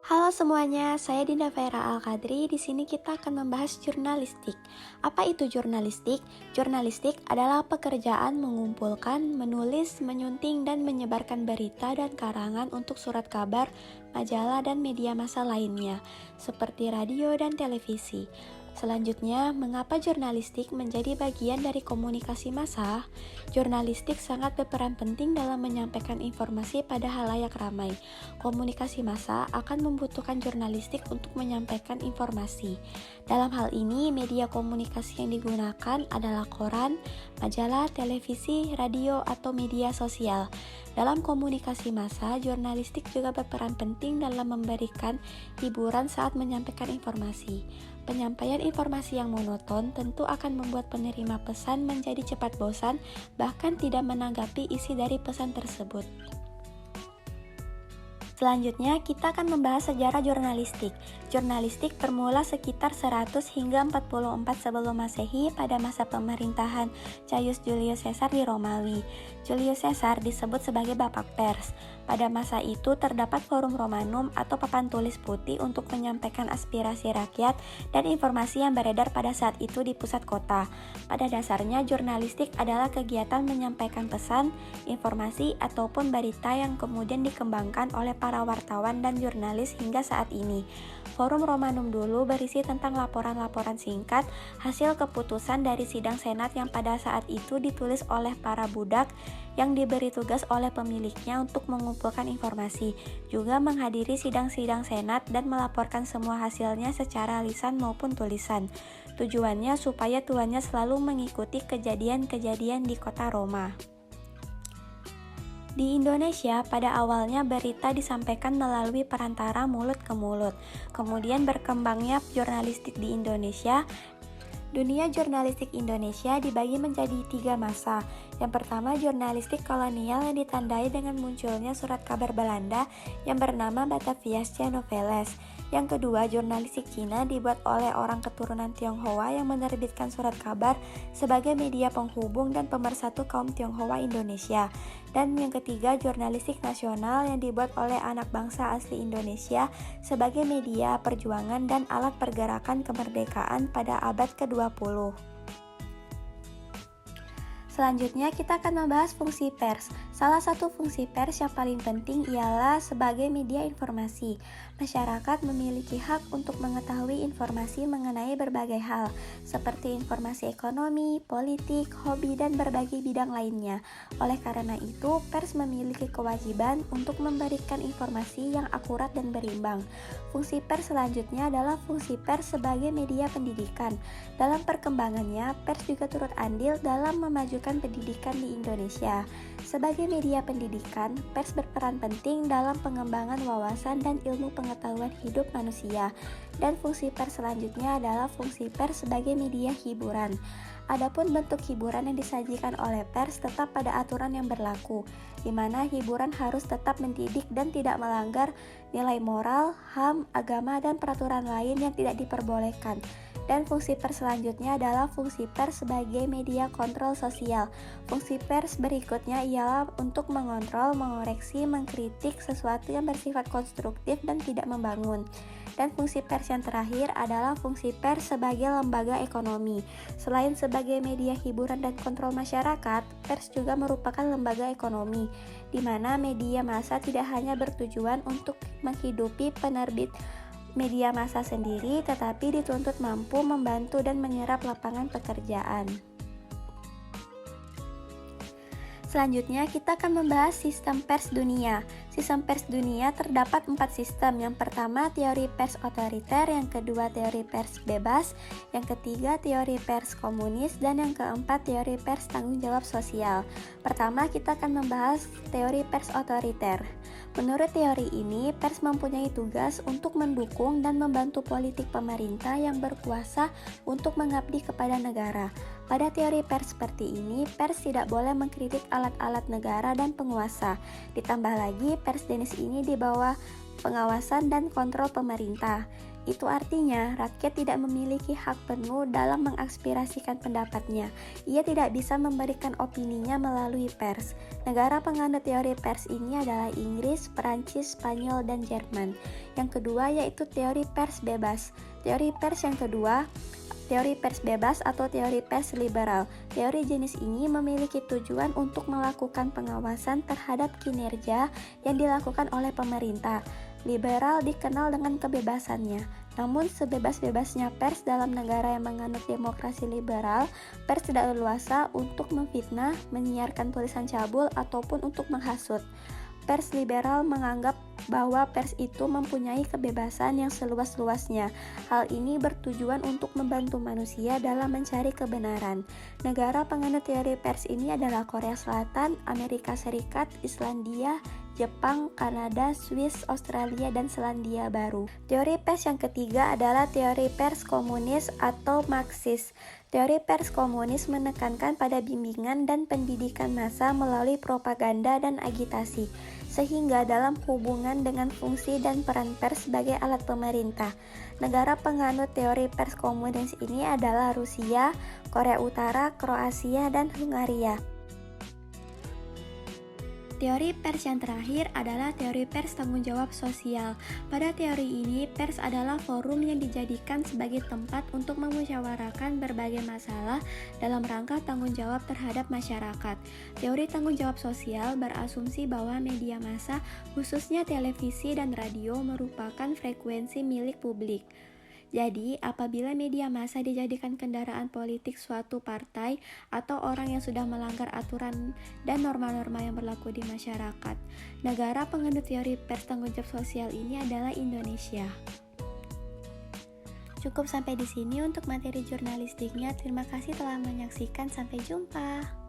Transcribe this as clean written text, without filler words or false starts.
Halo semuanya, saya Dinda Faira Al-Qadri. Di sini kita akan membahas jurnalistik. Apa itu jurnalistik? Jurnalistik adalah pekerjaan mengumpulkan, menulis, menyunting, dan menyebarkan berita dan karangan untuk surat kabar, majalah, dan media massa lainnya, seperti radio dan televisi. Selanjutnya, mengapa jurnalistik menjadi bagian dari komunikasi massa? Jurnalistik sangat berperan penting dalam menyampaikan informasi pada halayak ramai. Komunikasi massa akan membutuhkan jurnalistik untuk menyampaikan informasi. Dalam hal ini, media komunikasi yang digunakan adalah koran, majalah, televisi, radio, atau media sosial. Dalam komunikasi massa, jurnalistik juga berperan penting dalam memberikan hiburan saat menyampaikan informasi. Penyampaian informasi yang monoton tentu akan membuat penerima pesan menjadi cepat bosan, bahkan tidak menanggapi isi dari pesan tersebut. Selanjutnya, kita akan membahas sejarah jurnalistik. Jurnalistik bermula sekitar 100 hingga 44 sebelum Masehi pada masa pemerintahan Gaius Julius Caesar di Romawi. Julius Caesar disebut sebagai Bapak Pers. Pada masa itu terdapat forum Romanum atau papan tulis putih untuk menyampaikan aspirasi rakyat dan informasi yang beredar pada saat itu di pusat kota. Pada dasarnya, jurnalistik adalah kegiatan menyampaikan pesan, informasi, ataupun berita yang kemudian dikembangkan oleh para wartawan dan jurnalis hingga saat ini. Forum Romanum dulu berisi tentang laporan-laporan singkat, hasil keputusan dari sidang senat yang pada saat itu ditulis oleh para budak yang diberi tugas oleh pemiliknya untuk mengumpulkan informasi, juga menghadiri sidang-sidang senat dan melaporkan semua hasilnya secara lisan maupun tulisan. Tujuannya supaya tuannya selalu mengikuti kejadian-kejadian di kota Roma. Di Indonesia, pada awalnya berita disampaikan melalui perantara mulut ke mulut. Kemudian berkembangnya jurnalistik di Indonesia. Dunia jurnalistik Indonesia dibagi menjadi 3 masa. Yang pertama, jurnalistik kolonial yang ditandai dengan munculnya surat kabar Belanda yang bernama Bataviasche Noveles. Yang kedua, jurnalistik Cina dibuat oleh orang keturunan Tionghoa yang menerbitkan surat kabar sebagai media penghubung dan pemersatu kaum Tionghoa Indonesia. Dan yang ketiga, jurnalistik nasional yang dibuat oleh anak bangsa asli Indonesia sebagai media perjuangan dan alat pergerakan kemerdekaan pada abad ke-20. Selanjutnya kita akan membahas fungsi pers. Salah satu fungsi pers yang paling penting ialah sebagai media informasi. Masyarakat memiliki hak untuk mengetahui informasi mengenai berbagai hal, seperti informasi ekonomi, politik, hobi, dan berbagai bidang lainnya. Oleh karena itu, pers memiliki kewajiban untuk memberikan informasi yang akurat dan berimbang. Fungsi pers selanjutnya adalah fungsi pers sebagai media pendidikan. Dalam perkembangannya, pers juga turut andil dalam memajukan pendidikan di Indonesia. Sebagai media pendidikan, pers berperan penting dalam pengembangan wawasan dan ilmu pengetahuan hidup manusia. Dan fungsi pers selanjutnya adalah fungsi pers sebagai media hiburan. Adapun bentuk hiburan yang disajikan oleh pers tetap pada aturan yang berlaku, di mana hiburan harus tetap mendidik dan tidak melanggar nilai moral, HAM, agama, dan peraturan lain yang tidak diperbolehkan. Dan fungsi pers selanjutnya adalah fungsi pers sebagai media kontrol sosial. Fungsi pers berikutnya ialah untuk mengontrol, mengoreksi, mengkritik sesuatu yang bersifat konstruktif dan tidak membangun. Dan fungsi pers yang terakhir adalah fungsi pers sebagai lembaga ekonomi. Selain sebagai media hiburan dan kontrol masyarakat, pers juga merupakan lembaga ekonomi, di mana media massa tidak hanya bertujuan untuk menghidupi penerbit media massa sendiri, tetapi dituntut mampu membantu dan menyerap lapangan pekerjaan. Selanjutnya, kita akan membahas sistem pers dunia. Sistem pers dunia terdapat 4 sistem. Yang pertama, teori pers otoriter, yang kedua, teori pers bebas, yang ketiga, teori pers komunis, dan yang keempat, teori pers tanggung jawab sosial. Pertama, kita akan membahas teori pers otoriter. Menurut teori ini, pers mempunyai tugas untuk mendukung dan membantu politik pemerintah yang berkuasa untuk mengabdi kepada negara. Pada teori pers seperti ini, pers tidak boleh mengkritik alat-alat negara dan penguasa. Ditambah lagi, pers jenis ini di bawah pengawasan dan kontrol pemerintah. Itu artinya rakyat tidak memiliki hak penuh dalam mengaspirasikan pendapatnya. Ia tidak bisa memberikan opininya melalui pers. Negara penganut teori pers ini adalah Inggris, Perancis, Spanyol, dan Jerman. Yang kedua yaitu teori pers bebas. Teori pers yang kedua, teori pers bebas atau teori pers liberal. Teori jenis ini memiliki tujuan untuk melakukan pengawasan terhadap kinerja yang dilakukan oleh pemerintah. Liberal dikenal dengan kebebasannya. Namun sebebas-bebasnya pers dalam negara yang menganut demokrasi liberal, pers tidak leluasa untuk memfitnah, menyiarkan tulisan cabul, ataupun untuk menghasut. Pers liberal menganggap bahwa pers itu mempunyai kebebasan yang seluas-luasnya. Hal ini bertujuan untuk membantu manusia dalam mencari kebenaran. Negara penganut teori pers ini adalah Korea Selatan, Amerika Serikat, Islandia, Jepang, Kanada, Swiss, Australia, dan Selandia Baru. Teori pers yang ketiga adalah teori pers komunis atau Marxis. Teori pers komunis menekankan pada bimbingan dan pendidikan massa melalui propaganda dan agitasi, sehingga dalam hubungan dengan fungsi dan peran pers sebagai alat pemerintah. Negara penganut teori pers komunis ini adalah Rusia, Korea Utara, Kroasia, dan Hungaria. Teori pers yang terakhir adalah teori pers tanggung jawab sosial. Pada teori ini, pers adalah forum yang dijadikan sebagai tempat untuk memusyawarahkan berbagai masalah dalam rangka tanggung jawab terhadap masyarakat. Teori tanggung jawab sosial berasumsi bahwa media massa, khususnya televisi dan radio, merupakan frekuensi milik publik. Jadi, apabila media massa dijadikan kendaraan politik suatu partai atau orang yang sudah melanggar aturan dan norma-norma yang berlaku di masyarakat, negara penganut teori pers tanggung jawab sosial ini adalah Indonesia. Cukup sampai di sini untuk materi jurnalistiknya. Terima kasih telah menyaksikan. Sampai jumpa.